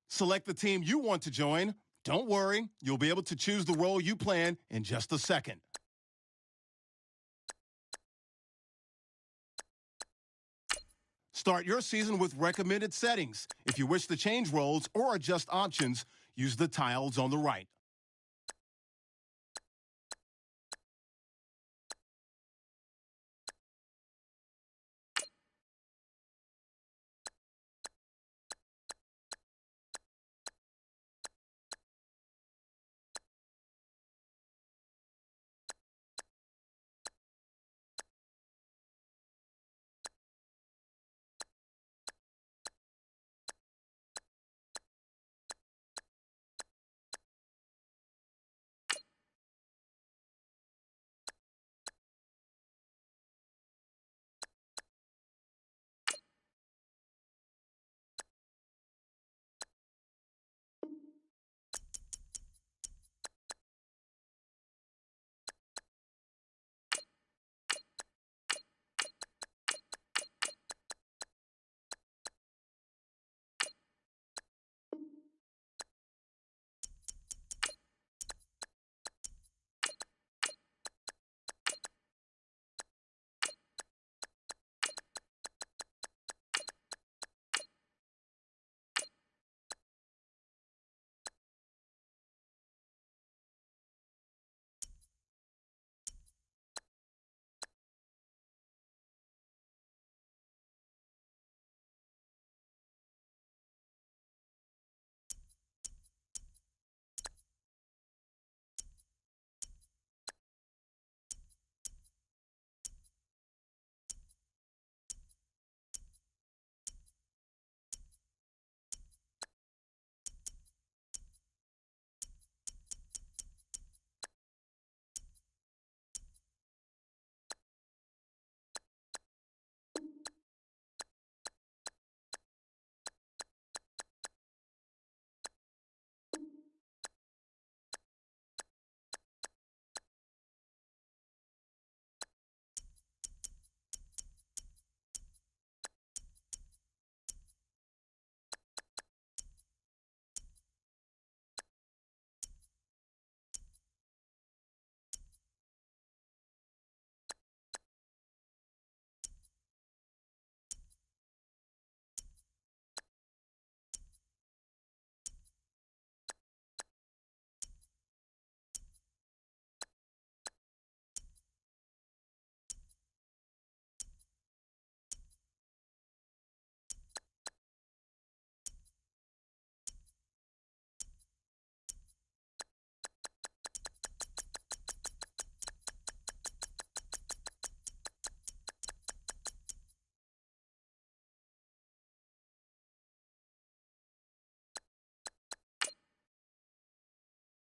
Select the team you want to join. Don't worry, you'll be able to choose the role you plan in just a second. Start your season with recommended settings. If you wish to change roles or adjust options, use the tiles on the right.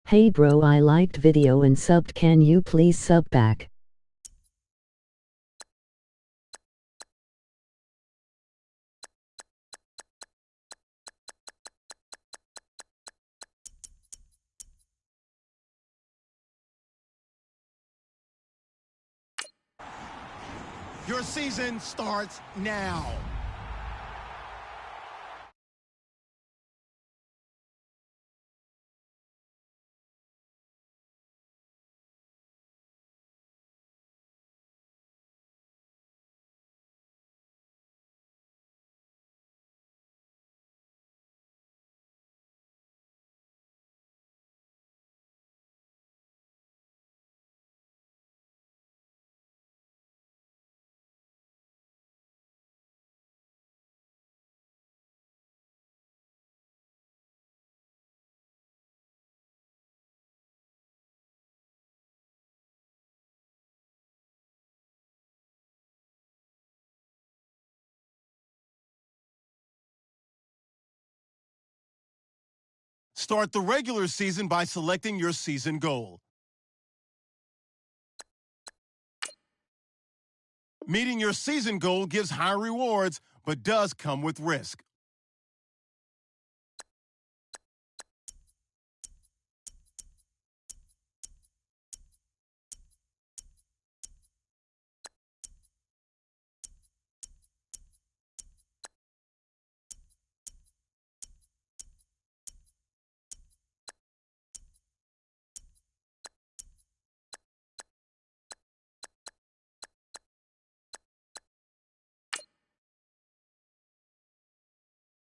Hey bro, I liked video and subbed, can you please sub back? Your season starts now. Start the regular season by selecting your season goal. Meeting your season goal gives high rewards, but does come with risk.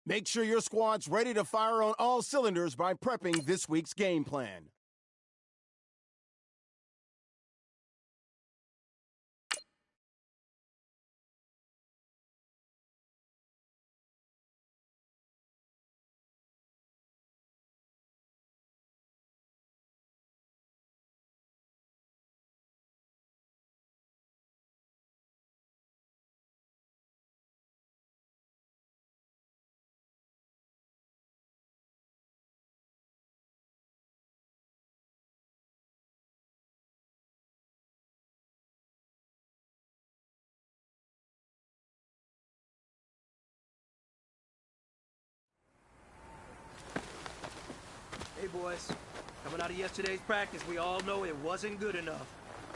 Make sure your squad's ready to fire on all cylinders by prepping this week's game plan. Hey boys, coming out of yesterday's practice, we all know it wasn't good enough.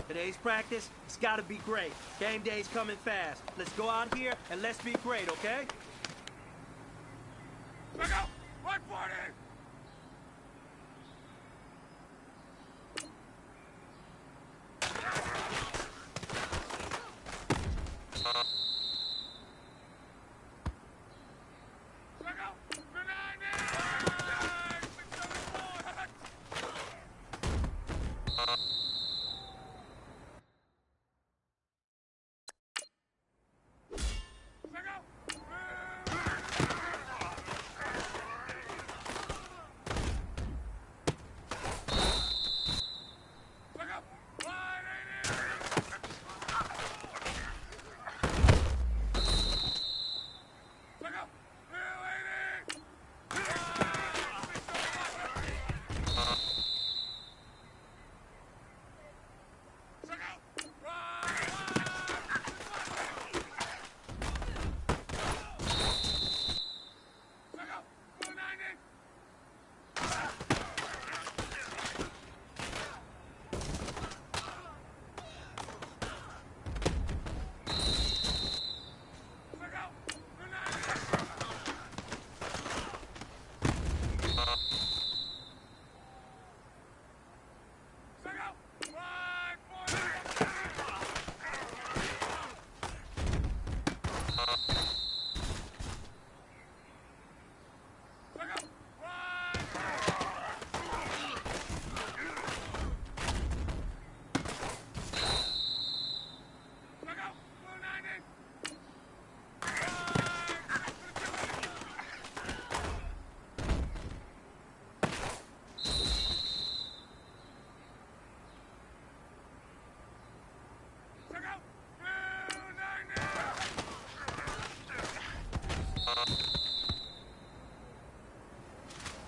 Today's practice, it's gotta be great. Game day's coming fast. Let's go out here and let's be great, okay? Look out! 140! Look out!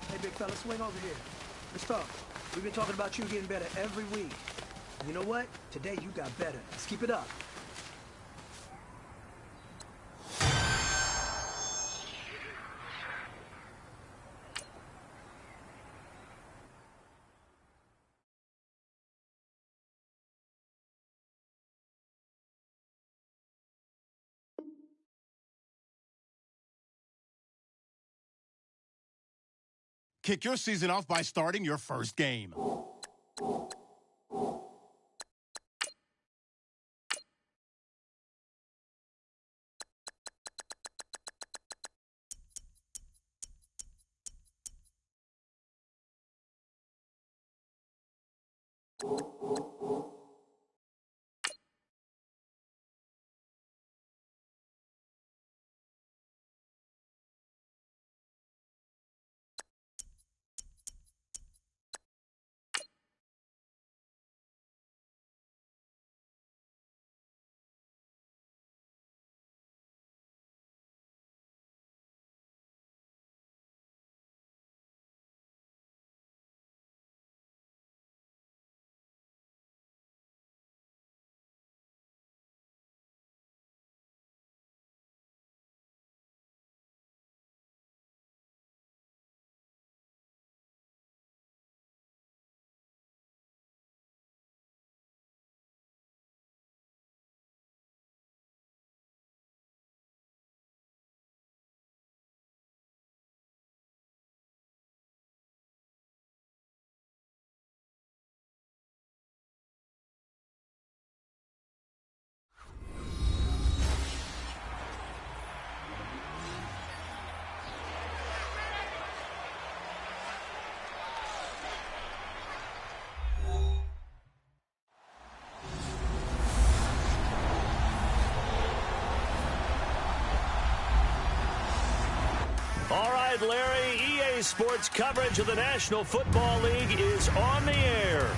Hey big fella, swing over here. Let's talk. We've been talking about you getting better every week. And you know what? Today you got better. Let's keep it up. Kick your season off by starting your first game. Larry. EA Sports coverage of the National Football League is on the air.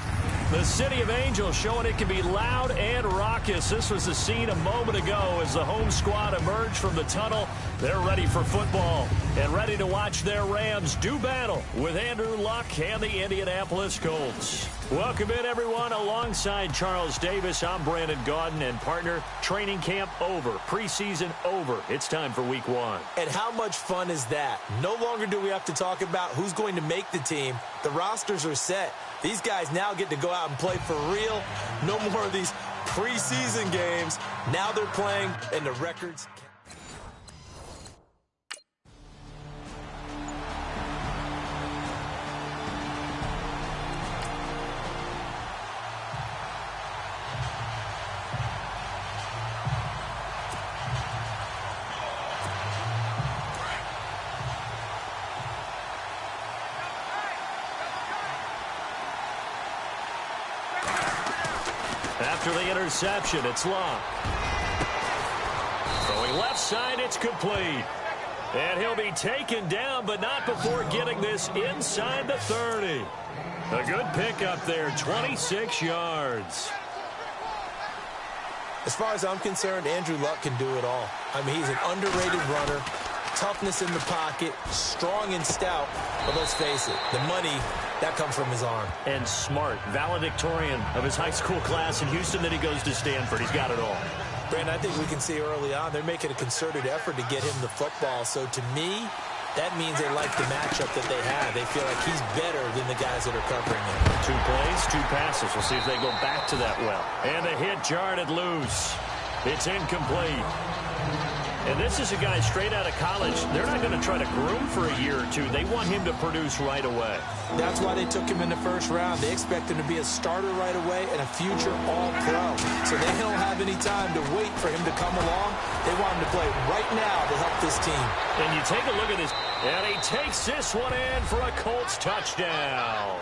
The City of Angels showing it can be loud and raucous. This was the scene a moment ago as the home squad emerged from the tunnel. They're ready for football and ready to watch their Rams do battle with Andrew Luck and the Indianapolis Colts. Welcome in, everyone. Alongside Charles Davis, I'm Brandon Gaudin, and partner, training camp over, preseason over. It's time for week one. And how much fun is that? No longer do we have to talk about who's going to make the team. The rosters are set. These guys now get to go out and play for real. No more of these preseason games. Now they're playing, and the records. After the interception, it's Luck. Throwing left side, it's complete. And he'll be taken down, but not before getting this inside the 30. A good pickup there, 26 yards. As far as I'm concerned, Andrew Luck can do it all. I mean, he's an underrated runner, toughness in the pocket, strong and stout. But let's face it, the money, that comes from his arm. And smart, valedictorian of his high school class in Houston. Then he goes to Stanford. He's got it all. Brandon, I think we can see early on they're making a concerted effort to get him the football. So to me, that means they like the matchup that they have. They feel like he's better than the guys that are covering him. 2 plays, 2 passes. We'll see if they go back to that well. And the hit jarred it loose. It's incomplete. And this is a guy straight out of college. They're not going to try to groom for a year or two. They want him to produce right away. That's why they took him in the first round. They expect him to be a starter right away and a future all-pro. So they don't have any time to wait for him to come along. They want him to play right now to help this team. And you take a look at this. And he takes this one in for a Colts touchdown.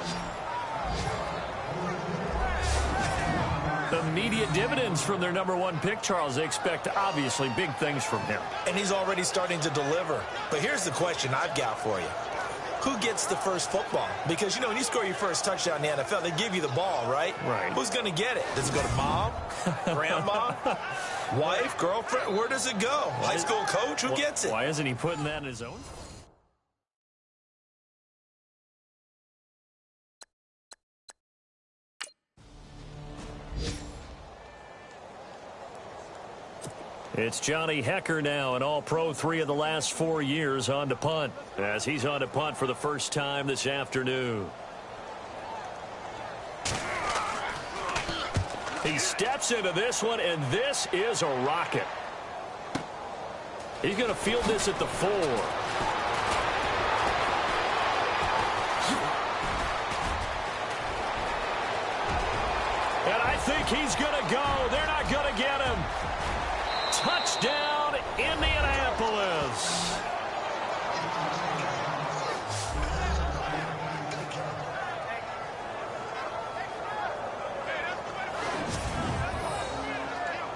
Immediate dividends from their #1 pick, Charles. They expect, obviously, big things from him. And he's already starting to deliver. But here's the question I've got for you. Who gets the first football? Because, you know, when you score your first touchdown in the NFL, they give you the ball, right? Right. Who's going to get it? Does it go to mom? Grandma? Wife? Girlfriend? Where does it go? High school coach? Who gets it? Why isn't he putting that in his own? It's Johnny Hecker now, an all-pro 3 of the last 4 years on to punt, as he's on to punt for the first time this afternoon. He steps into this one, and this is a rocket. He's going to field this at the 4. And I think he's going to go. They're not going to get him. Touchdown, Indianapolis.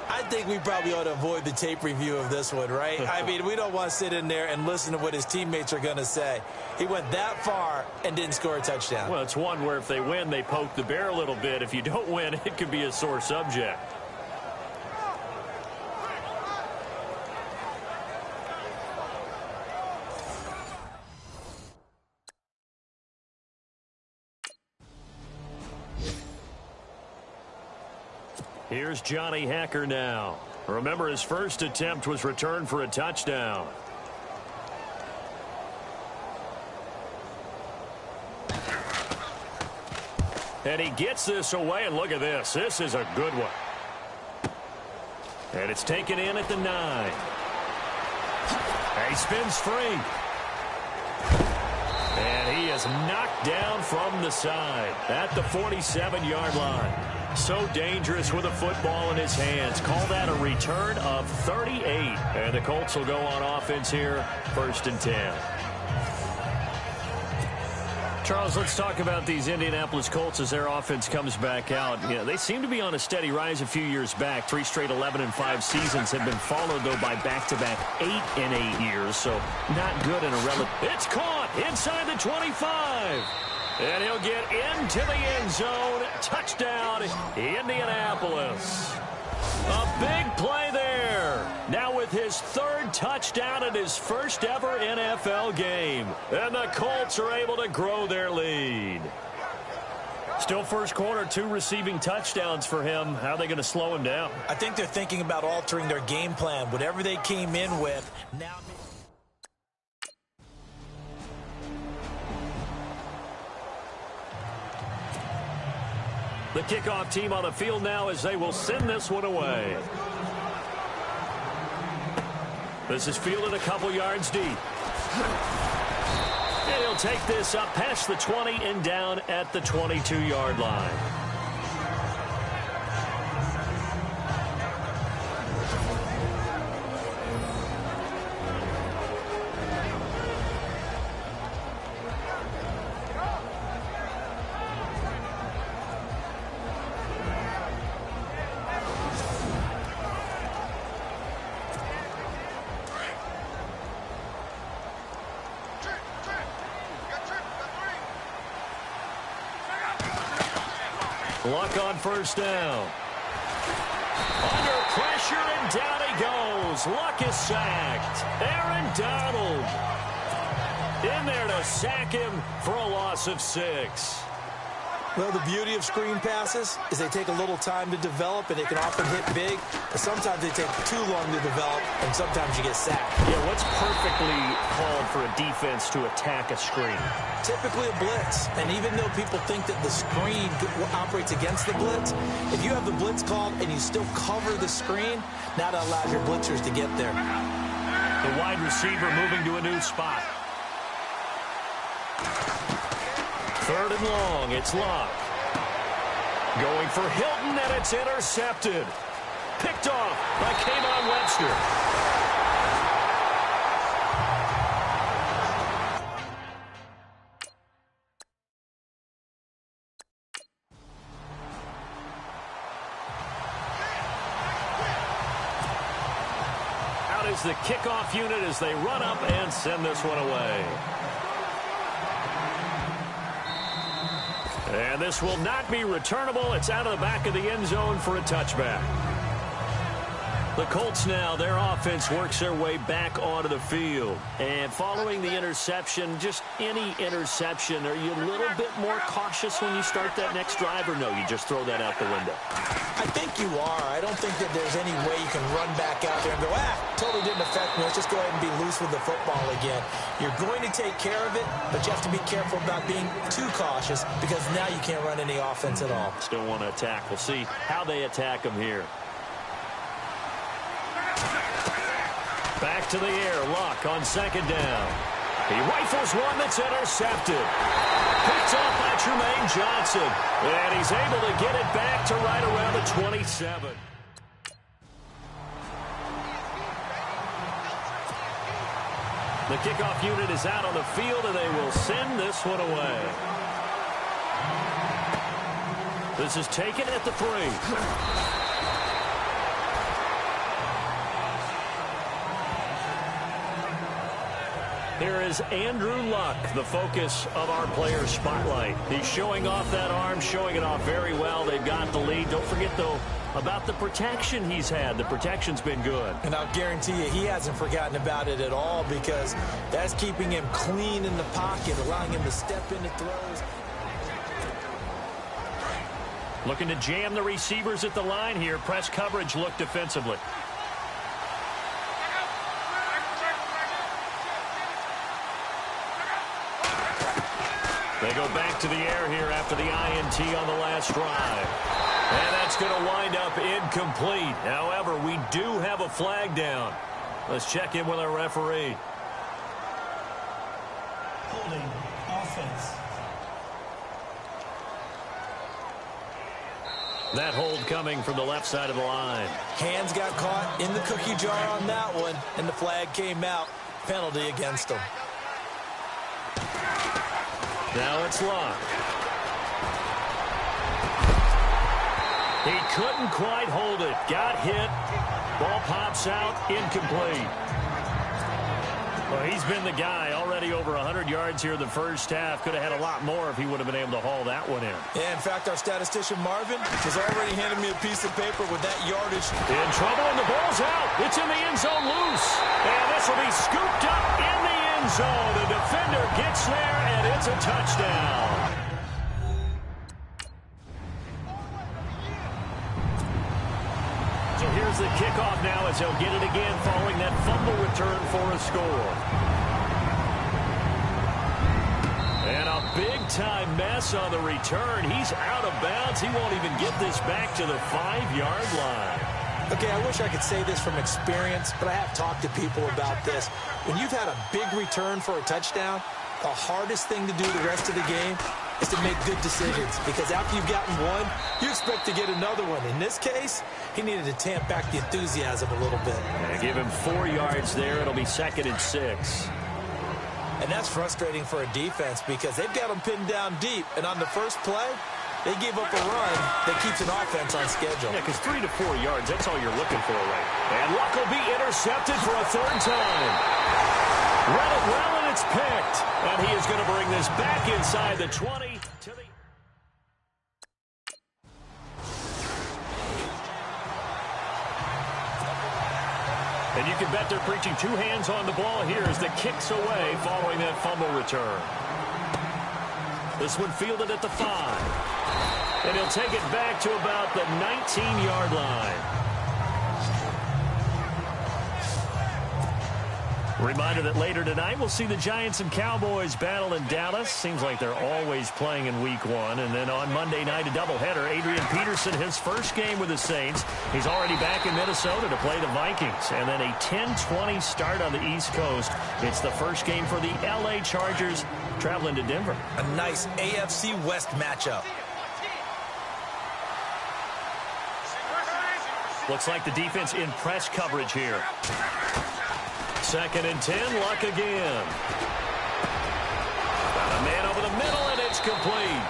I think we probably ought to avoid the tape review of this one, right? I mean, we don't want to sit in there and listen to what his teammates are going to say. He went that far and didn't score a touchdown. Well, it's one where if they win, they poke the bear a little bit. If you don't win, it could be a sore subject. Here's Johnny Hecker now. Remember, his first attempt was returned for a touchdown. And he gets this away, and look at this. This is a good one. And it's taken in at the 9. And he spins free. And he is knocked down from the side at the 47-yard line. So dangerous with a football in his hands. Call that a return of 38. And the Colts will go on offense here, 1st and 10. Charles, let's talk about these Indianapolis Colts as their offense comes back out. Yeah, they seem to be on a steady rise a few years back. 3 straight 11-5 seasons have been followed, though, by back-to-back 8 in 8 years. So not good in a relative. It's caught inside the 25. And he'll get into the end zone. Touchdown, Indianapolis. A big play there. Now with his 3rd touchdown in his first ever NFL game. And the Colts are able to grow their lead. Still first quarter, 2 receiving touchdowns for him. How are they going to slow him down? I think they're thinking about altering their game plan. Whatever they came in with, now... The kickoff team on the field now as they will send this one away. This is fielded a couple yards deep. And he'll take this up past the 20 and down at the 22-yard line. Luck on first down. Under pressure, and down he goes. Luck is sacked. Aaron Donald in there to sack him for a loss of 6. Well, the beauty of screen passes is they take a little time to develop, and they can often hit big, but sometimes they take too long to develop, and sometimes you get sacked. Yeah, what's perfectly called for a defense to attack a screen? Typically a blitz, and even though people think that the screen operates against the blitz, if you have the blitz called and you still cover the screen, now that allows your blitzers to get there. The wide receiver moving to a new spot. 3rd and long, it's Luck. Going for Hilton, and it's intercepted. Picked off by Kayvon Webster. Out is the kickoff unit as they run up and send this one away. And this will not be returnable. It's out of the back of the end zone for a touchback. The Colts now, their offense works their way back onto the field. And following the interception, just any interception, are you a little bit more cautious when you start that next drive, or no, you just throw that out the window? I think you are. I don't think that there's any way you can run back out there and go, totally didn't affect me. Let's just go ahead and be loose with the football again. You're going to take care of it, but you have to be careful about being too cautious because now you can't run any offense at all. Still want to attack. We'll see how they attack them here. Back to the air. Luck on 2nd down. He rifles one that's intercepted. Picked off by Tremaine Johnson. And he's able to get it back to right around the 27. The kickoff unit is out on the field, and they will send this one away. This is taken at the 3. Here is Andrew Luck, the focus of our player spotlight. He's showing off that arm, showing it off very well. They've got the lead. Don't forget, though, about the protection he's had. The protection's been good. And I'll guarantee you he hasn't forgotten about it at all because that's keeping him clean in the pocket, allowing him to step into throws. Looking to jam the receivers at the line here. Press coverage look defensively. They go back to the air here after the INT on the last drive. And that's going to wind up incomplete. However, we do have a flag down. Let's check in with our referee. Holding offense. That hold coming from the left side of the line. Hands got caught in the cookie jar on that one, and the flag came out. Penalty against them. Now it's Locke. He couldn't quite hold it. Got hit. Ball pops out. Incomplete. Well, he's been the guy. Already over 100 yards here in the first half. Could have had a lot more if he would have been able to haul that one in. Yeah, in fact, our statistician Marvin has already handed me a piece of paper with that yardage. In trouble, and the ball's out. It's in the end zone loose. And this will be scooped up in the end zone. The defender gets there, and it's a touchdown. So here's the kickoff now as he'll get it again following that fumble return for a score. And a big-time mess on the return. He's out of bounds. He won't even get this back to the 5-yard line. Okay, I wish I could say this from experience, but I have talked to people about this. When you've had a big return for a touchdown, the hardest thing to do the rest of the game is to make good decisions, because after you've gotten one, you expect to get another one. In this case, he needed to tamp back the enthusiasm a little bit. And give him 4 yards there. It'll be 2nd and 6. And that's frustrating for a defense because they've got them pinned down deep, and on the first play, they gave up a run that keeps an offense on schedule. Yeah, because 3 to 4 yards, that's all you're looking for, right? And Luck will be intercepted for a 3rd time. Read it well, and it's picked. And he is going to bring this back inside the 20 to the... And you can bet they're preaching 2 hands on the ball here as the kick's away following that fumble return. This one fielded at the 5. And he'll take it back to about the 19-yard line. Reminder that later tonight we'll see the Giants and Cowboys battle in Dallas. Seems like they're always playing in week 1. And then on Monday night, a doubleheader. Adrian Peterson, his first game with the Saints. He's already back in Minnesota to play the Vikings. And then a 10-20 start on the East Coast. It's the first game for the L.A. Chargers traveling to Denver. A nice AFC West matchup. Looks like the defense in press coverage here. 2nd and 10, Luck again. Got a man over the middle, and it's complete.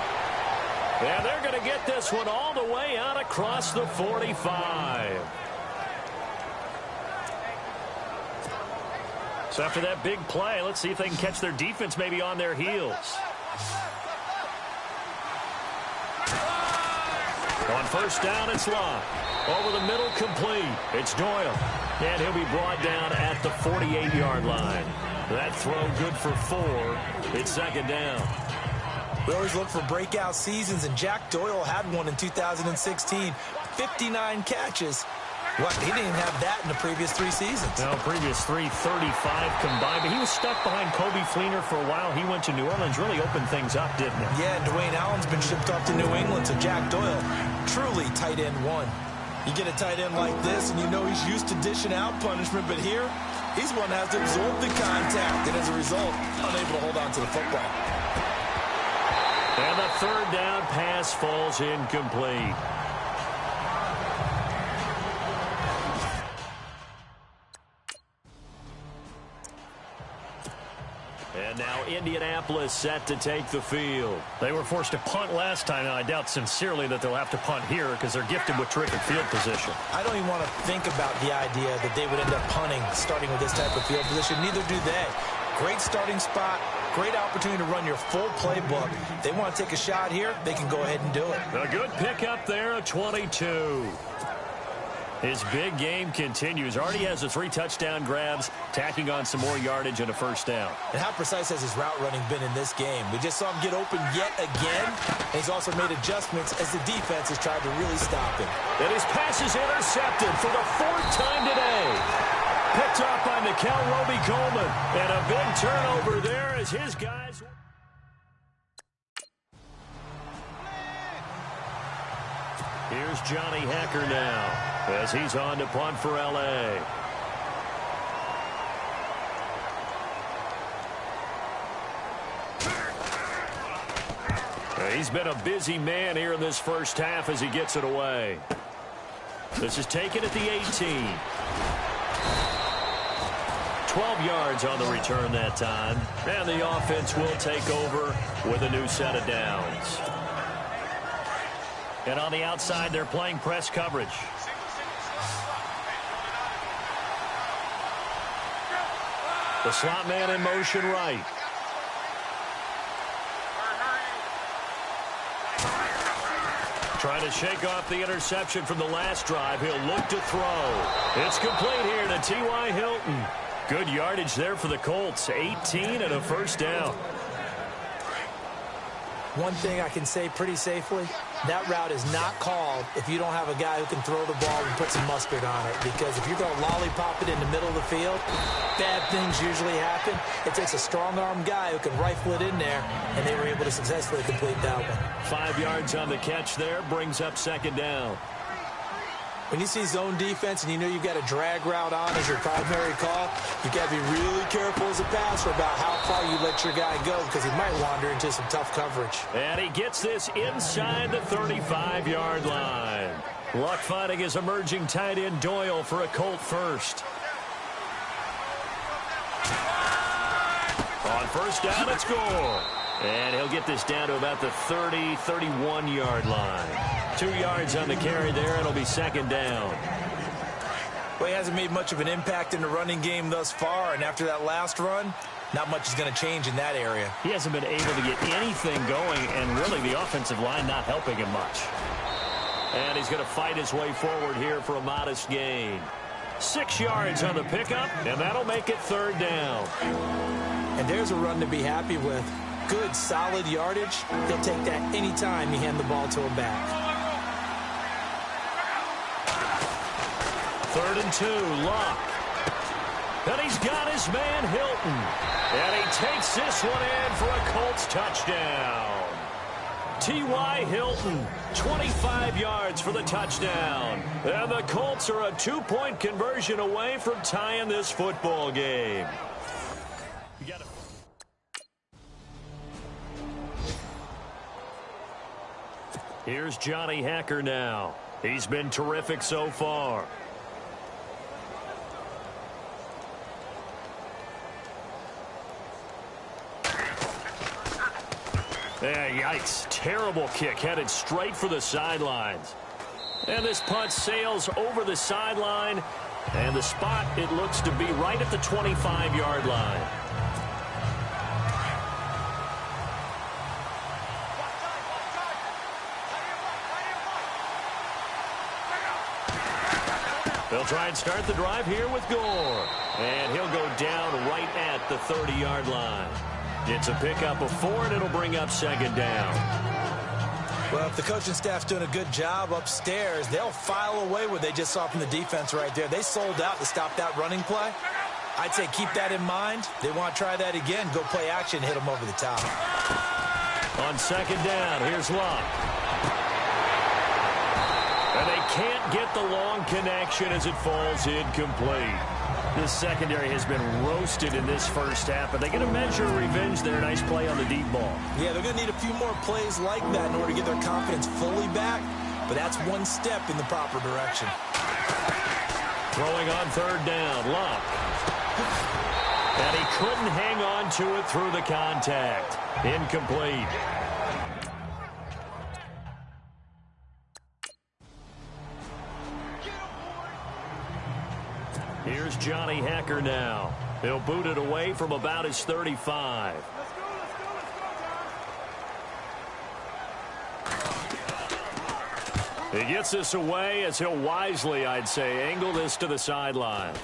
And they're going to get this one all the way out across the 45. So after that big play, let's see if they can catch their defense maybe on their heels. On 1st down, it's Luck. Over the middle, complete. It's Doyle. And he'll be brought down at the 48-yard line. That throw good for 4. It's 2nd down. We always look for breakout seasons, and Jack Doyle had one in 2016. 59 catches. What? He didn't have that in the previous 3 seasons. No, previous 3, 35 combined. But he was stuck behind Kobe Fleener for a while. He went to New Orleans, really opened things up, didn't he? Yeah, Dwayne Allen's been shipped off to New England, so Jack Doyle, truly tight end 1. You get a tight end like this, and you know he's used to dishing out punishment, but here, he's one that has to absorb the contact, and as a result, unable to hold on to the football. And the 3rd down pass falls incomplete. And now Indianapolis set to take the field. They were forced to punt last time, and I doubt sincerely that they'll have to punt here because they're gifted with terrific field position. I don't even want to think about the idea that they would end up punting starting with this type of field position. Neither do they. Great starting spot, great opportunity to run your full playbook. If they want to take a shot here, they can go ahead and do it. A good pickup there, a 22. His big game continues. Already has the 3 touchdown grabs, tacking on some more yardage and a 1st down. And how precise has his route running been in this game? We just saw him get open yet again. And he's also made adjustments as the defense has tried to really stop him. And his pass is intercepted for the 4th time today. Picked up by Nickel Roby-Coleman. And a big turnover there as his guys... Here's Johnny Hacker now as he's on to punt for L.A. He's been a busy man here in this first half as he gets it away. This is taken at the 18. 12 yards on the return that time. And the offense will take over with a new set of downs. And on the outside, they're playing press coverage. The slot man in motion right. Trying to shake off the interception from the last drive. He'll look to throw. It's complete here to T.Y. Hilton. Good yardage there for the Colts. 18 and a first down. One thing I can say pretty safely, that route is not called if you don't have a guy who can throw the ball and put some mustard on it. Because if you're going to lollipop it in the middle of the field, bad things usually happen. It takes a strong-arm guy who can rifle it in there, and they were able to successfully complete that one. 5 yards on the catch there, brings up second down. When you see zone defense and you know you've got a drag route on as your primary call, you got to be really careful as a passer about how far you let your guy go because he might wander into some tough coverage. And he gets this inside the 35-yard line. Luck finding his emerging tight end Doyle for a Colt first. On first down, it's Gore. And he'll get this down to about the 30, 31-yard line. 2 yards on the carry there. It'll be second down. Well, he hasn't made much of an impact in the running game thus far, and after that last run, not much is going to change in that area. He hasn't been able to get anything going, and really the offensive line not helping him much. And he's going to fight his way forward here for a modest gain. 6 yards on the pickup, and that'll make it third down. And there's a run to be happy with. Good, solid yardage. He'll take that anytime you hand the ball to him back. 3rd and 2, Luck. And he's got his man Hilton. And he takes this one in for a Colts touchdown. T.Y. Hilton, 25 yards for the touchdown. And the Colts are a 2-point conversion away from tying this football game. Here's Johnny Hacker now. He's been terrific so far. Yikes. Terrible kick headed straight for the sidelines. And this punt sails over the sideline. And the spot, it looks to be right at the 25-yard line. They'll try and start the drive here with Gore. And he'll go down right at the 30-yard line. It's a pickup of 4, and it'll bring up second down. Well, if the coaching staff's doing a good job upstairs, they'll file away what they just saw from the defense right there. They sold out to stop that running play. I'd say keep that in mind. They want to try that again. Go play action, hit them over the top. On second down, here's Luck. And they can't get the long connection as it falls incomplete. This secondary has been roasted in this first half, but they're going to measure revenge there. Nice play on the deep ball. Yeah, they're going to need a few more plays like that in order to get their confidence fully back, but that's one step in the proper direction. Throwing on third down, Luck. And he couldn't hang on to it through the contact. Incomplete. Here's Johnny Hacker now. He'll boot it away from about his 35. He gets this away as he'll wisely, I'd say, angle this to the sideline.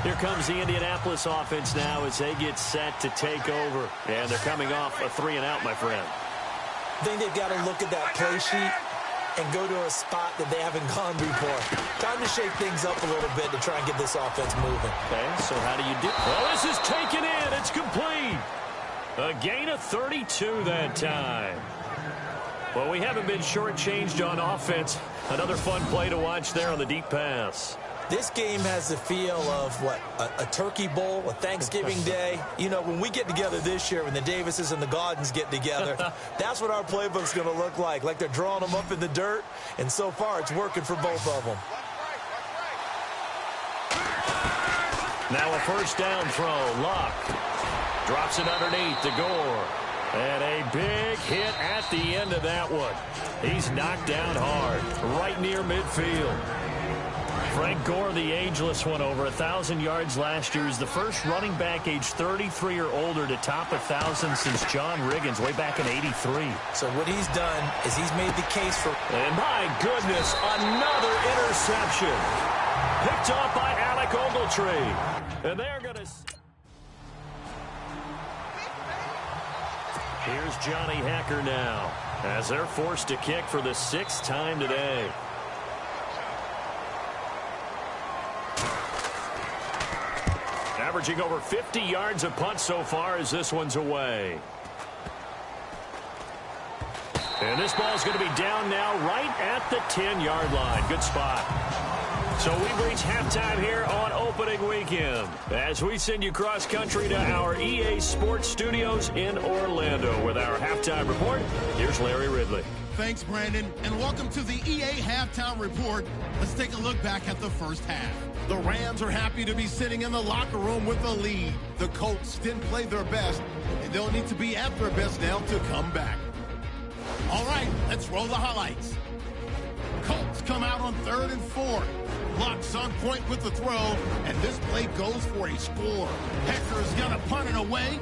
Here comes the Indianapolis offense now as they get set to take over. And they're coming off a 3-and-out, my friend. I think they've got to look at that play sheet and go to a spot that they haven't gone before. Time to shake things up a little bit to try and get this offense moving. Okay, so how do you do? Well, this is taken in. It's complete. A gain of 32 that time. Well, we haven't been shortchanged on offense. Another fun play to watch there on the deep pass. This game has the feel of, what, a turkey bowl, a Thanksgiving day. You know, when we get together this year, when the Davises and the Gaudens get together, that's what our playbook's going to look like they're drawing them up in the dirt, and so far it's working for both of them. Now a first down throw. Luck drops it underneath to Gore. And a big hit at the end of that one. He's knocked down hard, right near midfield. Frank Gore, the ageless one, over 1,000 yards last year. He's the first running back age 33 or older to top 1,000 since John Riggins way back in '83. So what he's done is he's made the case for... And my goodness, another interception. Picked off by Alec Ogletree. And they're going to... Here's Johnny Hacker now as they're forced to kick for the 6th time today. Averaging over 50 yards a punt so far as this one's away. And this ball's going to be down now right at the 10-yard line. Good spot. So we've reached halftime here on opening weekend as we send you cross-country to our EA Sports Studios in Orlando with our halftime report. Here's Larry Ridley. Thanks, Brandon, and welcome to the EA Halftime Report. Let's take a look back at the first half. The Rams are happy to be sitting in the locker room with the lead. The Colts didn't play their best, and they'll need to be at their best now to come back. All right, let's roll the highlights. Colts come out on 3rd and 4. Luck's on point with the throw, and this play goes for a score. Hector's gonna punt it away.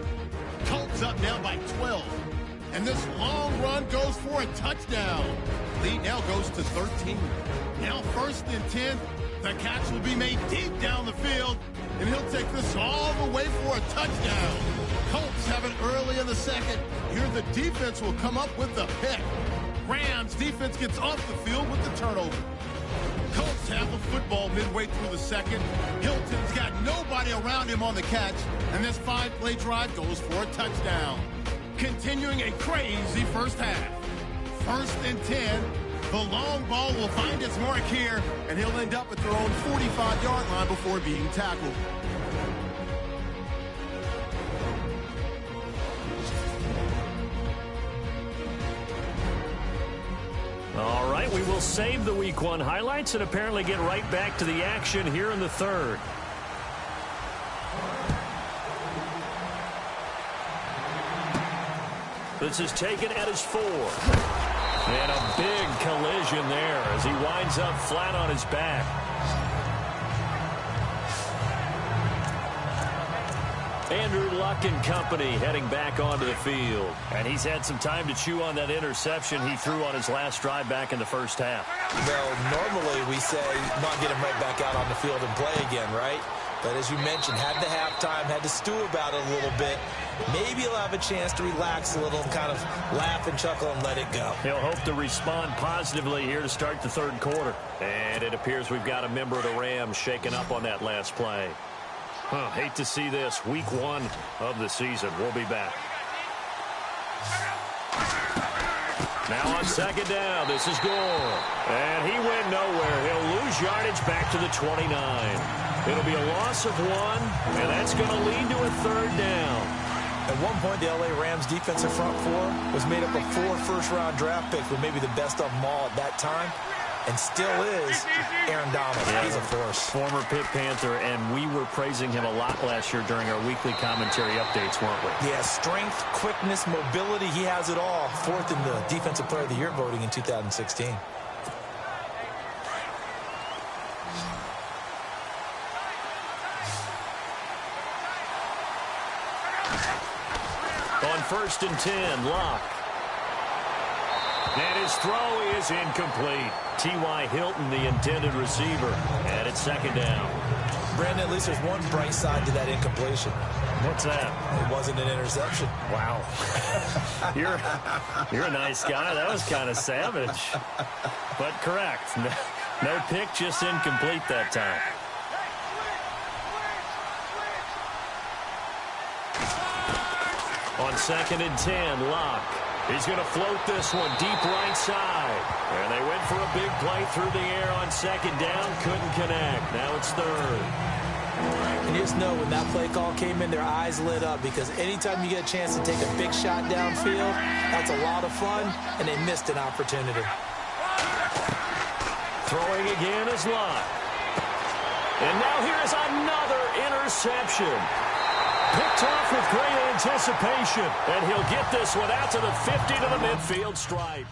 Colts up now by 12. And this long run goes for a touchdown. Lead now goes to 13. Now 1st and 10. The catch will be made deep down the field, and he'll take this all the way for a touchdown. Colts have it early in the second. Here the defense will come up with the pick. Rams defense gets off the field with the turnover. Colts have the football midway through the second. Hilton's got nobody around him on the catch, and this 5-play drive goes for a touchdown. Continuing a crazy first half. 1st and 10. The long ball will find its mark here, and he'll end up at their own 45-yard line before being tackled. All right, we will save the Week 1 highlights and apparently get right back to the action here in the 3rd. This is taken at his 4. And a big collision there as he winds up flat on his back. Andrew Luck and company heading back onto the field. And he's had some time to chew on that interception he threw on his last drive back in the first half. Well, normally we say not get him right back out on the field and play again, right? But as you mentioned, had the halftime, had to stew about it a little bit. Maybe he'll have a chance to relax a little and kind of laugh and chuckle and let it go. He'll hope to respond positively here to start the 3rd quarter. And it appears we've got a member of the Rams shaking up on that last play. Hate to see this. Week 1 of the season. We'll be back. Now on 2nd down, this is Gore. And he went nowhere. He'll lose yardage back to the 29. It'll be a loss of 1, and that's going to lead to a 3rd down. At one point, the L.A. Rams defensive front 4 was made up of 4 first-round draft picks, but maybe the best of them all at that time, and still is Aaron Donald. Yeah. He's a force. Former Pitt Panther, and we were praising him a lot last year during our weekly commentary updates, weren't we? Yeah, strength, quickness, mobility, he has it all. 4th in the Defensive Player of the Year voting in 2016. On 1st and 10, Luck. And his throw is incomplete. T.Y. Hilton, the intended receiver. And it's 2nd down. Brandon, at least there's one bright side to that incompletion. What's that? It wasn't an interception. Wow. You're a nice guy. That was kind of savage. But correct. No pick, just incomplete that time. On 2nd and 10, Luck. He's going to float this one deep right side. And they went for a big play through the air on second down. Couldn't connect. Now it's third. And you just know when that play call came in, their eyes lit up, because anytime you get a chance to take a big shot downfield, that's a lot of fun, and they missed an opportunity. Throwing again is Lott. And now here's another interception. Picked off with great anticipation. And he'll get this one out to the 50 to the midfield stripe.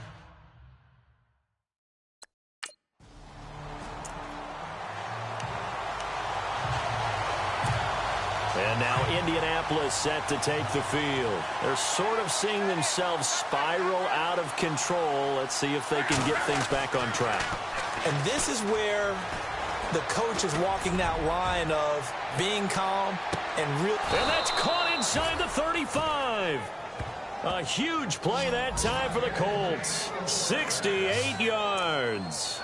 And now Indianapolis set to take the field. They're sort of seeing themselves spiral out of control. Let's see if they can get things back on track. And this is where the coach is walking that line of being calm and real. And that's caught inside the 35. A huge play that time for the Colts. 68 yards.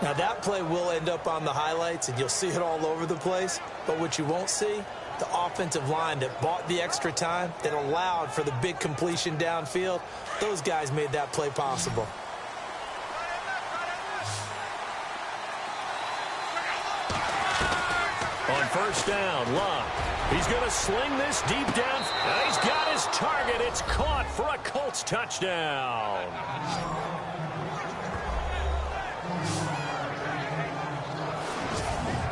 Now that play will end up on the highlights, and you'll see it all over the place. But what you won't see, the offensive line that bought the extra time, that allowed for the big completion downfield, those guys made that play possible. On first down, Lott. He's going to sling this deep down. And he's got his target. It's caught for a Colts touchdown.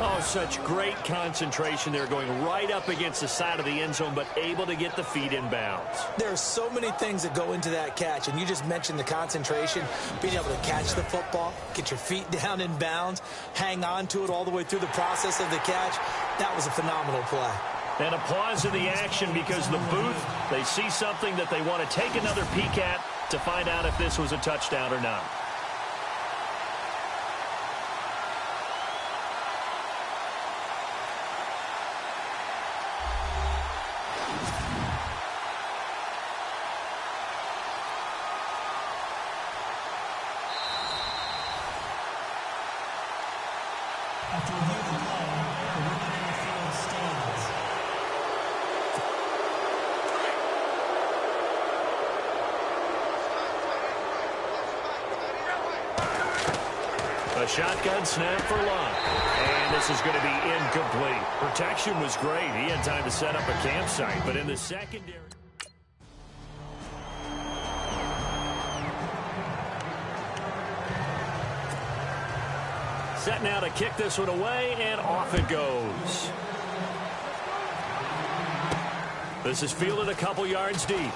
Oh, such great concentration there, going right up against the side of the end zone, but able to get the feet in bounds. There are so many things that go into that catch, and you just mentioned the concentration, being able to catch the football, get your feet down in bounds, hang on to it all the way through the process of the catch. That was a phenomenal play. And a pause in the action because the booth, they see something that they want to take another peek at to find out if this was a touchdown or not. After reviewing the play, the ruling on the field stands. A shotgun snap for Lott. And this is going to be incomplete. Protection was great. He had time to set up a campsite, but in the secondary... Set now to kick this one away, and off it goes. This is fielded a couple yards deep. And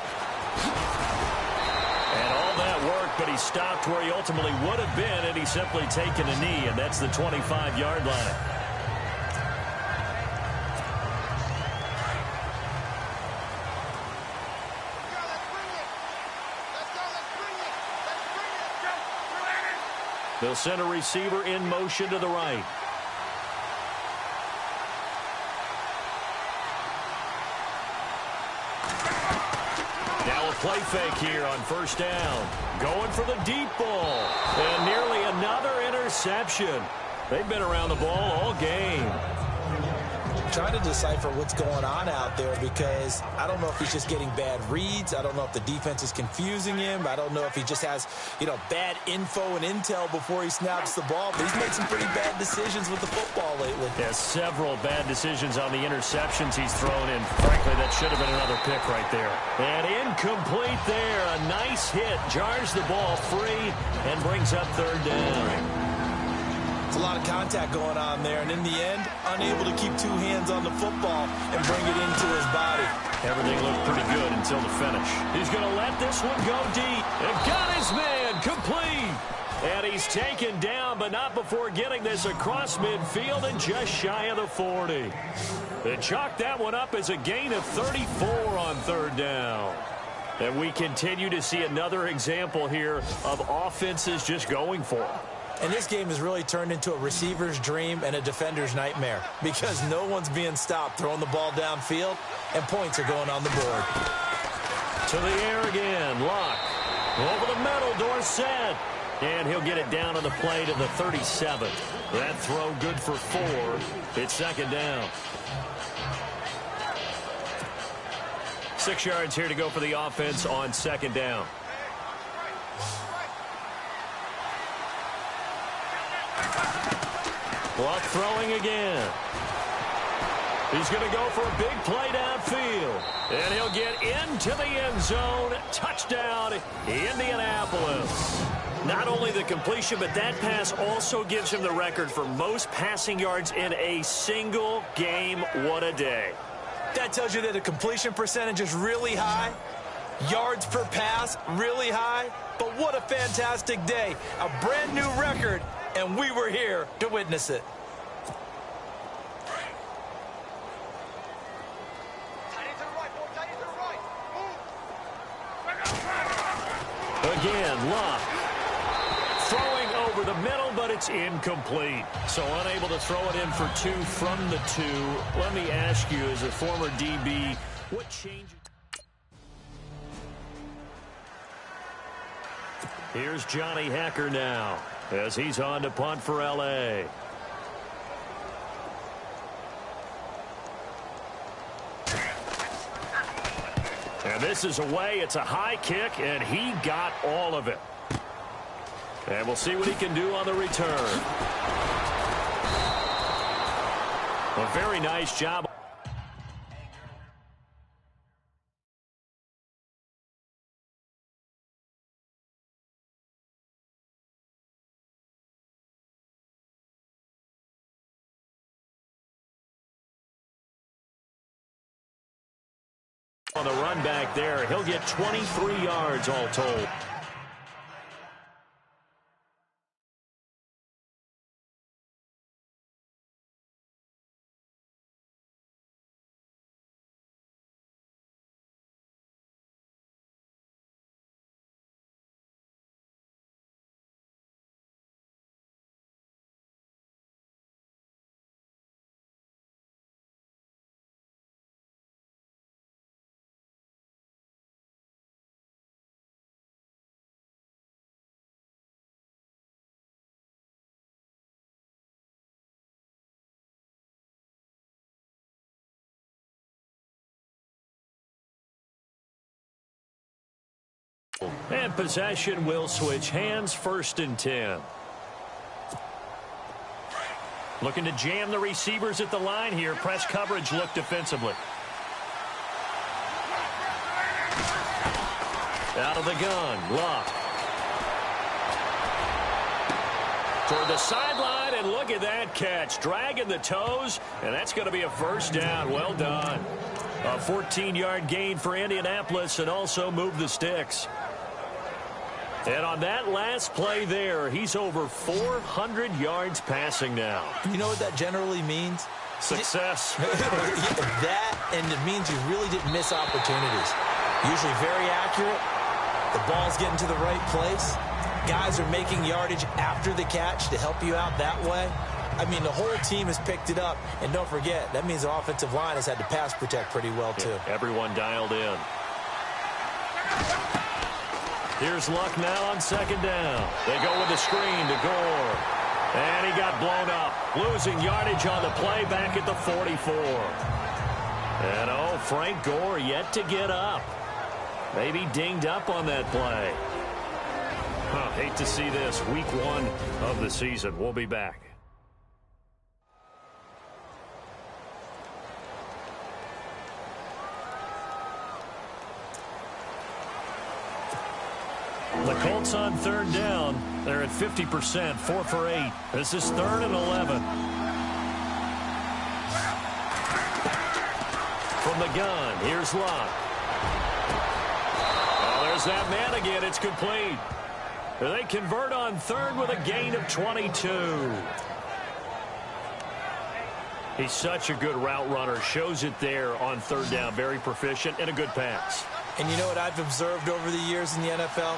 all that work, but he stopped where he ultimately would have been had he simply taken a knee, and that's the 25-yard line. They'll send a receiver in motion to the right. Now a play fake here on first down. Going for the deep ball. And nearly another interception. They've been around the ball all game. Trying to decipher what's going on out there, because I don't know if he's just getting bad reads. I don't know if the defense is confusing him. I don't know if he just has, bad info and intel before he snaps the ball. But he's made some pretty bad decisions with the football lately. Yeah, several bad decisions on the interceptions he's thrown in. Frankly, that should have been another pick right there. And incomplete there. A nice hit. Jars the ball free and brings up third down. A lot of contact going on there, and in the end, unable to keep two hands on the football and bring it into his body. Everything looked pretty good until the finish. He's going to let this one go deep. And got his man complete. And he's taken down, but not before getting this across midfield and just shy of the 40. They chalked that one up as a gain of 34 on third down. And we continue to see another example here of offenses just going for it. And this game has really turned into a receiver's dream and a defender's nightmare, because no one's being stopped throwing the ball downfield, and points are going on the board. To the air again. Lott. Over the middle. Dorsett. And he'll get it down on the play to the 37. That throw good for 4. It's second down. 6 yards here to go for the offense on second down. Luck throwing again. He's going to go for a big play downfield. And he'll get into the end zone. Touchdown, Indianapolis. Not only the completion, but that pass also gives him the record for most passing yards in a single game. What a day. That tells you that the completion percentage is really high. Yards per pass, really high. But what a fantastic day. A brand new record, and we were here to witness it. Again, Luck. Throwing over the middle, but it's incomplete. So unable to throw it in for 2 from the 2. Let me ask you, as a former DB, what changes? Here's Johnny Hacker now, as he's on to punt for L.A. And this is away. It's a high kick, and he got all of it. And we'll see what he can do on the return. A very nice job. On the run back there, he'll get 23 yards all told. And possession will switch hands, 1st and 10. Looking to jam the receivers at the line here. Press coverage look defensively. Out of the gun, Luck. Toward the sideline, and look at that catch. Dragging the toes, and that's going to be a 1st down. Well done. A 14-yard gain for Indianapolis, and also move the sticks. And on that last play there, he's over 400 yards passing now. You know what that generally means? Success. That, and it means you really didn't miss opportunities. Usually very accurate. The ball's getting to the right place. Guys are making yardage after the catch to help you out that way. I mean, the whole team has picked it up. And don't forget, that means the offensive line has had to pass protect pretty well, too. Yeah, everyone dialed in. Here's Luck now on 2nd down. They go with the screen to Gore. And he got blown up. Losing yardage on the play back at the 44. And, oh, Frank Gore yet to get up. Maybe dinged up on that play. Hate to see this. Week 1 of the season. We'll be back. The Colts on 3rd down. They're at 50%, 4 for 8. This is 3rd and 11. From the gun, here's Luck. Oh, there's that man again. It's complete. They convert on 3rd with a gain of 22. He's such a good route runner. Shows it there on 3rd down. Very proficient and a good pass. And you know what I've observed over the years in the NFL?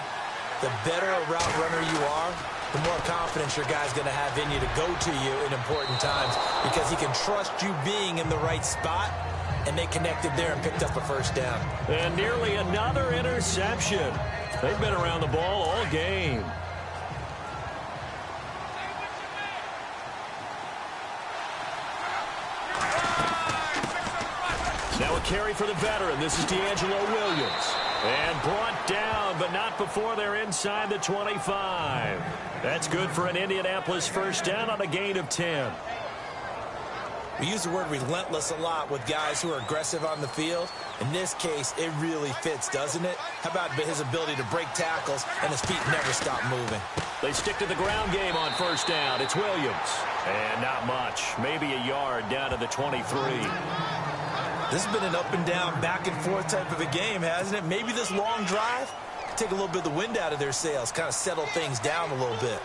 The better a route runner you are, the more confidence your guy's going to have in you to go to you in important times, because he can trust you being in the right spot, and they connected there and picked up a 1st down. And nearly another interception. They've been around the ball all game. Now with carry for the veteran. This is D'Angelo Williams. And brought down, but not before they're inside the 25. That's good for an Indianapolis first down on a gain of 10. We use the word relentless a lot with guys who are aggressive on the field. In this case, it really fits, doesn't it? How about his ability to break tackles and his feet never stop moving? They stick to the ground game on first down. It's Williams. And not much. Maybe a yard down to the 23. This has been an up and down, back and forth type of a game, hasn't it? Maybe this long drive could take a little bit of the wind out of their sails, kind of settle things down a little bit.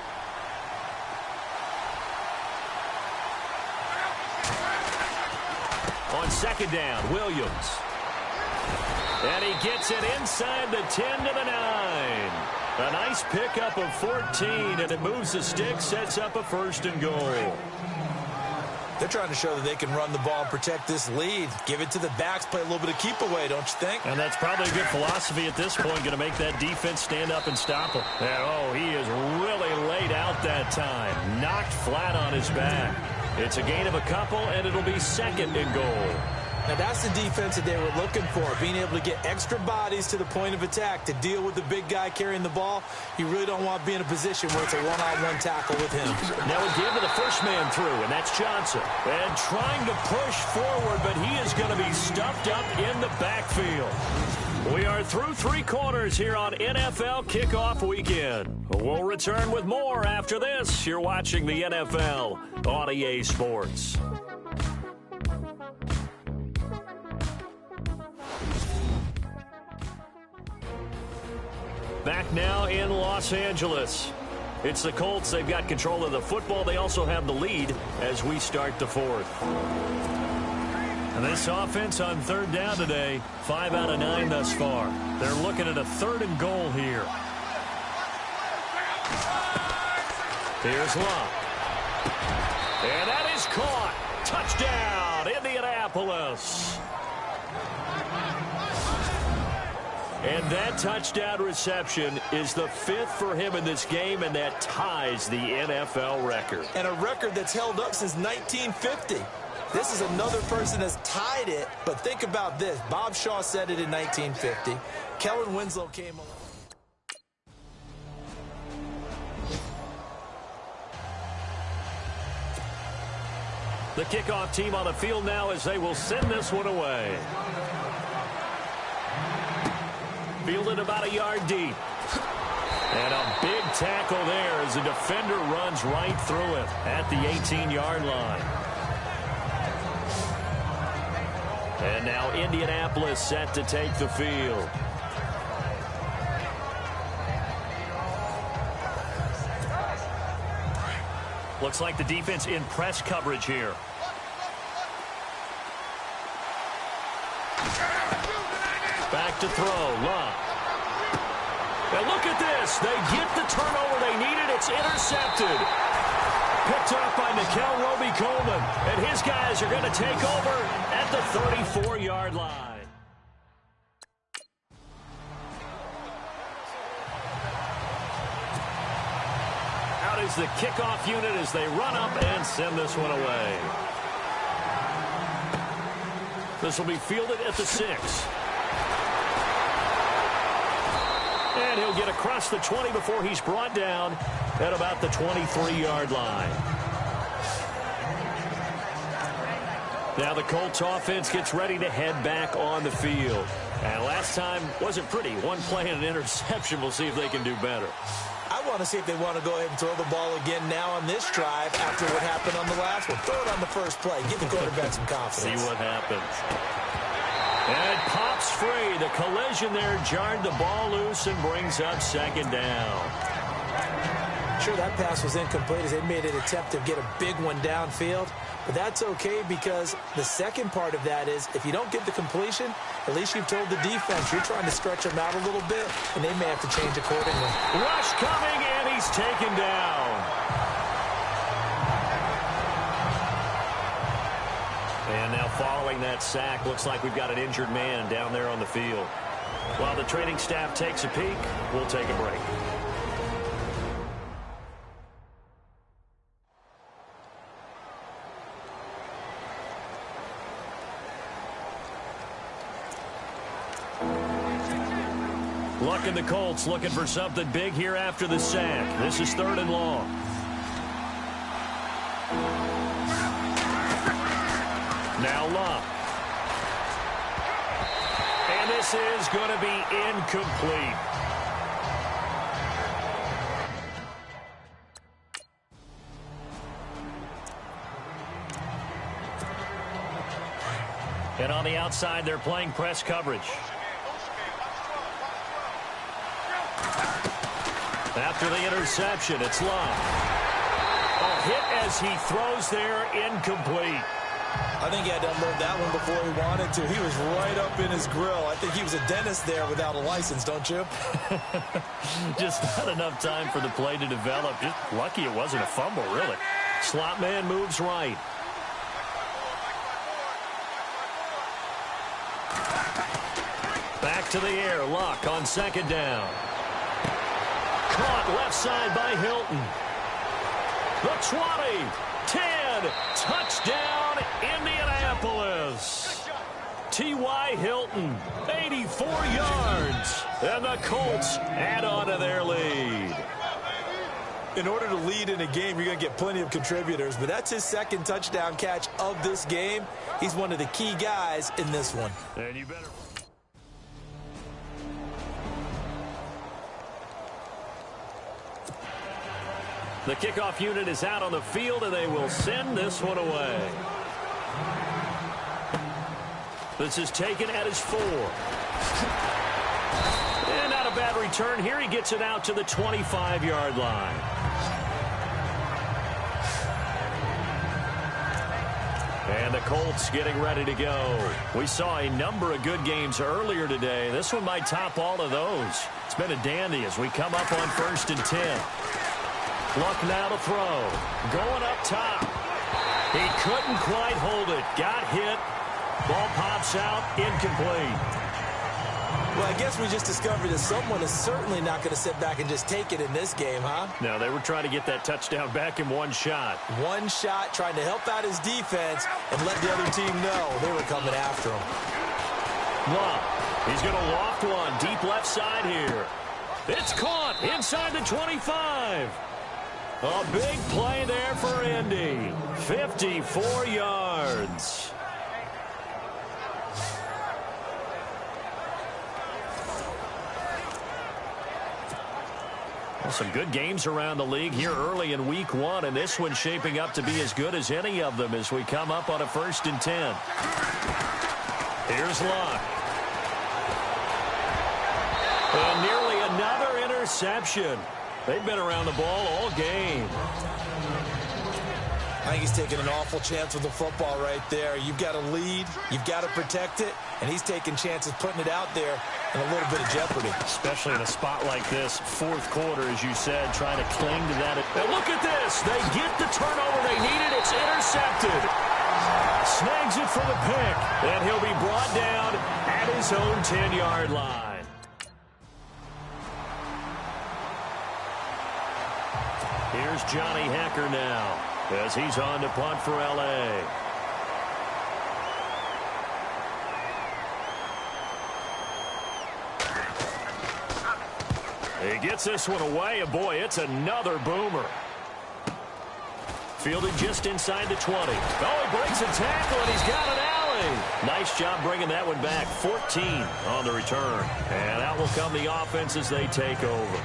On second down, Williams. And he gets it inside the 10 to the 9. A nice pickup of 14, and it moves the stick, sets up a first and goal. They're trying to show that they can run the ball and protect this lead. Give it to the backs, play a little bit of keep away, don't you think? And that's probably a good philosophy at this point, going to make that defense stand up and stop him. And, oh, he is really laid out that time. Knocked flat on his back. It's a gain of a couple, and it'll be second and goal. Now, that's the defense that they were looking for, being able to get extra bodies to the point of attack to deal with the big guy carrying the ball. You really don't want to be in a position where it's a one-on-one tackle with him. Now again to the first man through, and that's Johnson. And trying to push forward, but he is going to be stuffed up in the backfield. We are through three quarters here on NFL Kickoff Weekend. We'll return with more after this. You're watching the NFL on EA Sports. Back now in Los Angeles. It's the Colts. They've got control of the football. They also have the lead as we start the fourth. And this offense on third down today, 5 out of 9 thus far. They're looking at a third and goal here. Here's Locke. And that is caught. Touchdown, Indianapolis. And that touchdown reception is the 5th for him in this game, and that ties the NFL record. And a record that's held up since 1950. This is another person that's tied it, but think about this. Bob Shaw said it in 1950. Kellen Winslow came along. The kickoff team on the field now as they will send this one away. Fielded about a yard deep. And a big tackle there as the defender runs right through it at the 18-yard line. And now Indianapolis set to take the field. Looks like the defense in press coverage here. Back to throw, Love. And look at this. They get the turnover they needed. It's intercepted. Picked up by Nickel Roby-Coleman. And his guys are going to take over at the 34-yard line. Out is the kickoff unit as they run up and send this one away. This will be fielded at the 6. And he'll get across the 20 before he's brought down at about the 23-yard line. Now the Colts offense gets ready to head back on the field. And last time wasn't pretty. One play and an interception. We'll see if they can do better. I want to see if they want to go ahead and throw the ball again now on this drive after what happened on the last one. Throw it on the first play. Give the quarterback some confidence. See what happens. And it pops free. The collision there jarred the ball loose and brings up second down. Sure, that pass was incomplete as they made an attempt to get a big one downfield. But that's okay because the second part of that is if you don't get the completion, at least you've told the defense you're trying to stretch them out a little bit, and they may have to change accordingly. Rush coming, and he's taken down. And now following that sack, looks like we've got an injured man down there on the field. While the training staff takes a peek, we'll take a break. Luck in the Colts looking for something big here after the sack. This is 3rd and long. Now Luck. And this is going to be incomplete. And on the outside, they're playing press coverage. After the interception, it's Luck. A hit as he throws there, incomplete. I think he had to unload that one before he wanted to. He was right up in his grill. I think he was a dentist there without a license, don't you? Just not enough time for the play to develop. Just lucky it wasn't a fumble, really. Slot man moves right. Back to the air. Luck on 2nd down. Caught left side by Hilton. The 20, 10, touchdown Indianapolis. T.Y. Hilton, 84 yards. And the Colts add on to their lead. In order to lead in a game, you're going to get plenty of contributors, but that's his 2nd touchdown catch of this game. He's one of the key guys in this one. And you better... The kickoff unit is out on the field, and they will send this one away. This is taken at his 4. And not a bad return here. He gets it out to the 25-yard line. And the Colts getting ready to go. We saw a number of good games earlier today. This one might top all of those. It's been a dandy as we come up on 1st and 10. Luck now to throw. Going up top. He couldn't quite hold it. Got hit. Ball pops out. Incomplete. Well, I guess we just discovered that someone is certainly not going to sit back and just take it in this game, huh? No, they were trying to get that touchdown back in one shot. One shot, trying to help out his defense and let the other team know they were coming after him. Luck. He's going to loft one. Deep left side here. It's caught inside the 25. A big play there for Indy. 54 yards. Well, some good games around the league here early in week 1, and this one's shaping up to be as good as any of them as we come up on a 1st and 10. Here's Luck. And nearly another interception. They've been around the ball all game. I think he's taking an awful chance with the football right there. You've got to lead. You've got to protect it. And he's taking chances putting it out there in a little bit of jeopardy. Especially in a spot like this, 4th quarter, as you said, trying to cling to that. And look at this. They get the turnover they needed. It's intercepted. Snags it for the pick. And he'll be brought down at his own 10-yard line. Here's Johnny Hacker now as he's on to punt for L.A. He gets this one away, and boy, it's another boomer. Fielded just inside the 20. Oh, he breaks a tackle, and he's got an alley. Nice job bringing that one back. 14 on the return. And out will come the offense as they take over.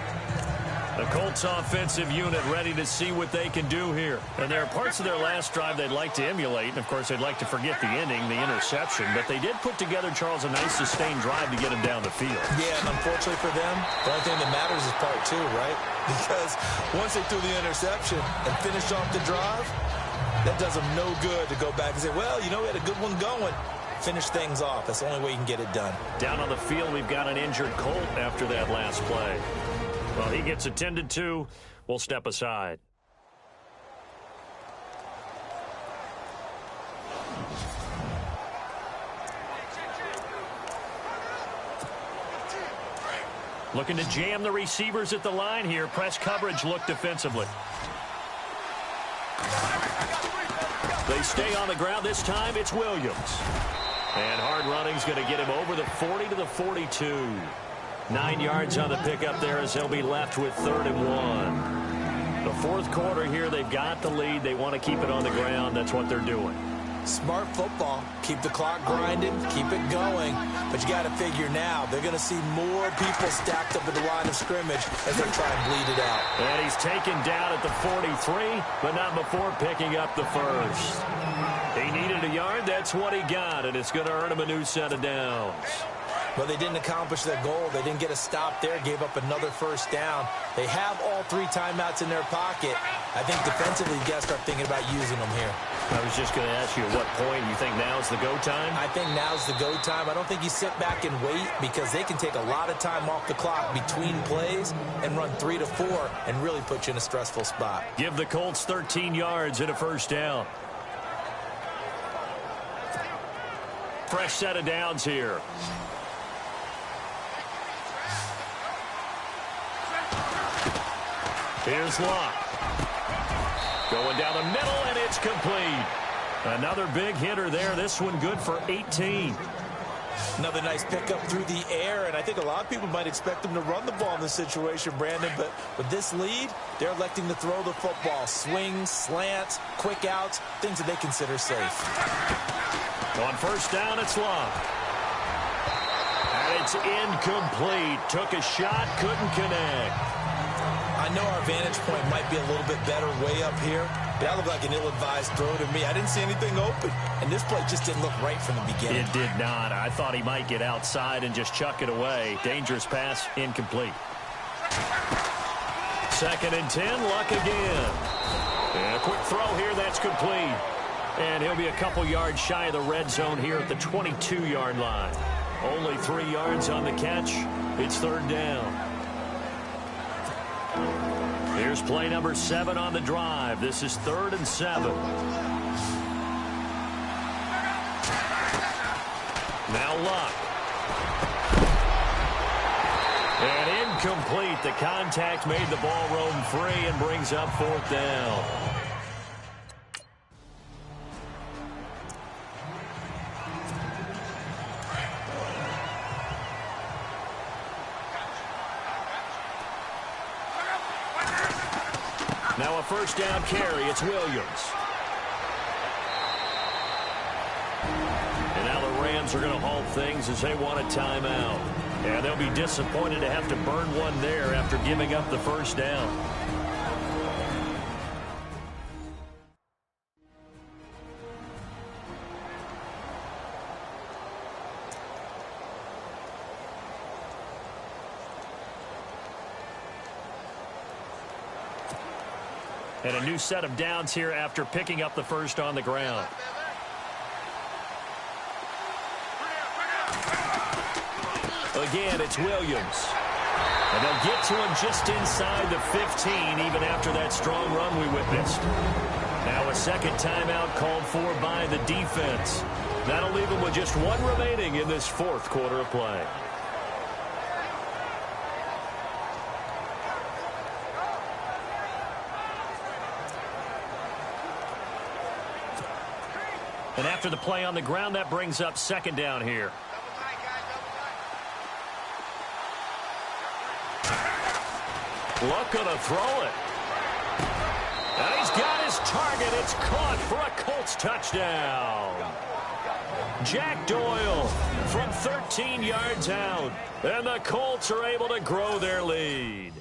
The Colts offensive unit ready to see what they can do here. And there are parts of their last drive they'd like to emulate. And, of course, they'd like to forget the ending, the interception. But they did put together, Charles, a nice sustained drive to get him down the field. Yeah, and unfortunately for them, the only thing that matters is part 2, right? Because once they threw the interception and finished off the drive, that does them no good to go back and say, well, you know, we had a good one going. Finish things off. That's the only way you can get it done. Down on the field, we've got an injured Colt after that last play. Well, he gets attended to. We'll step aside. Looking to jam the receivers at the line here. Press coverage look defensively. They stay on the ground this time. It's Williams. And hard running's going to get him over the 40 to the 42. 9 yards on the pickup there as they'll be left with 3rd and 1. The fourth quarter here, they've got the lead. They want to keep it on the ground. That's what they're doing. Smart football. Keep the clock grinding. Keep it going. But you got to figure now, they're going to see more people stacked up at the line of scrimmage as they try and bleed it out. And he's taken down at the 43, but not before picking up the first. He needed a yard. That's what he got, and it's going to earn him a new set of downs. Well, they didn't accomplish their goal. They didn't get a stop there, gave up another first down. They have all 3 timeouts in their pocket. I think defensively, you got to start thinking about using them here. I was just going to ask you at what point you think now's the go time? I think now's the go time. I don't think you sit back and wait because they can take a lot of time off the clock between plays and run 3 to 4 and really put you in a stressful spot. Give the Colts 13 yards and a first down. Fresh set of downs here. Here's Locke. Going down the middle, and it's complete. Another big hitter there. This one good for 18. Another nice pickup through the air, and I think a lot of people might expect them to run the ball in this situation, Brandon, but with this lead, they're electing to throw the football. Swings, slants, quick outs, things that they consider safe. On first down, it's Locke. And it's incomplete. Took a shot, couldn't connect. I know our vantage point might be a little bit better way up here, but that looked like an ill-advised throw to me. I didn't see anything open, and this play just didn't look right from the beginning. It did not. I thought he might get outside and just chuck it away. Dangerous pass, incomplete. 2nd and 10, Luck again. And a quick throw here, that's complete. And he'll be a couple yards shy of the red zone here at the 22-yard line. Only 3 yards on the catch. It's 3rd down. Here's play number 7 on the drive. This is 3rd and 7. Now Luck. And incomplete. The contact made the ball roam free and brings up 4th down. Now a first down carry. It's Williams. And now the Rams are going to halt things as they want a timeout. And they'll be disappointed to have to burn one there after giving up the first down. And a new set of downs here after picking up the first on the ground. Again, it's Williams. And they'll get to him just inside the 15, even after that strong run we witnessed. Now a second timeout called for by the defense. That'll leave them with just 1 remaining in this 4th quarter of play. And after the play on the ground, that brings up 2nd down here. Luck gonna throw it. And he's got his target. It's caught for a Colts touchdown. Jack Doyle from 13 yards out. And the Colts are able to grow their lead.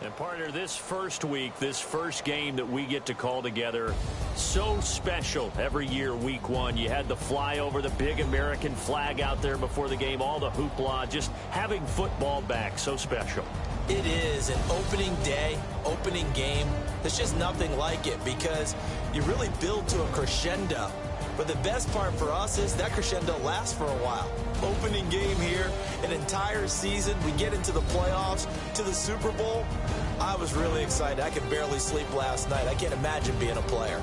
And partner, this first week, this first game that we get to call together, so special every year, week 1. You had the flyover, the big American flag out there before the game, all the hoopla, just having football back, so special. It is an opening day, opening game. There's just nothing like it because you really build to a crescendo. But the best part for us is that crescendo lasts for a while. Opening game here, an entire season. We get into the playoffs, to the Super Bowl. I was really excited. I could barely sleep last night. I can't imagine being a player.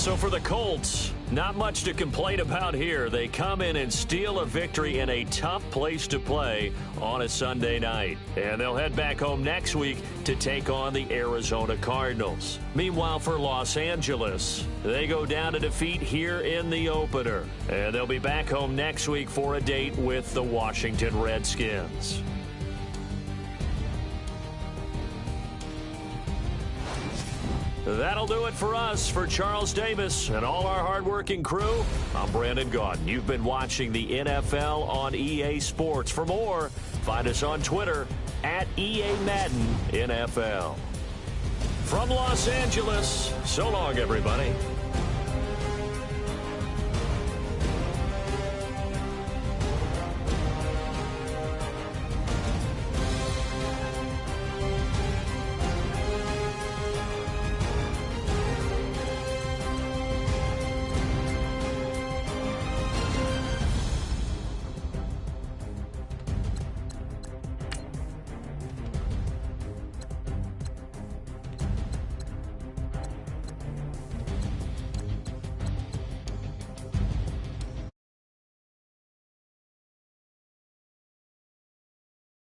So for the Colts, not much to complain about here. They come in and steal a victory in a tough place to play on a Sunday night. And they'll head back home next week to take on the Arizona Cardinals. Meanwhile, for Los Angeles, they go down to defeat here in the opener. And they'll be back home next week for a date with the Washington Redskins. That'll do it for us. For Charles Davis and all our hardworking crew, I'm Brandon Gaudin. You've been watching the NFL on EA Sports. For more, find us on Twitter at EA Madden NFL. From Los Angeles, so long, everybody.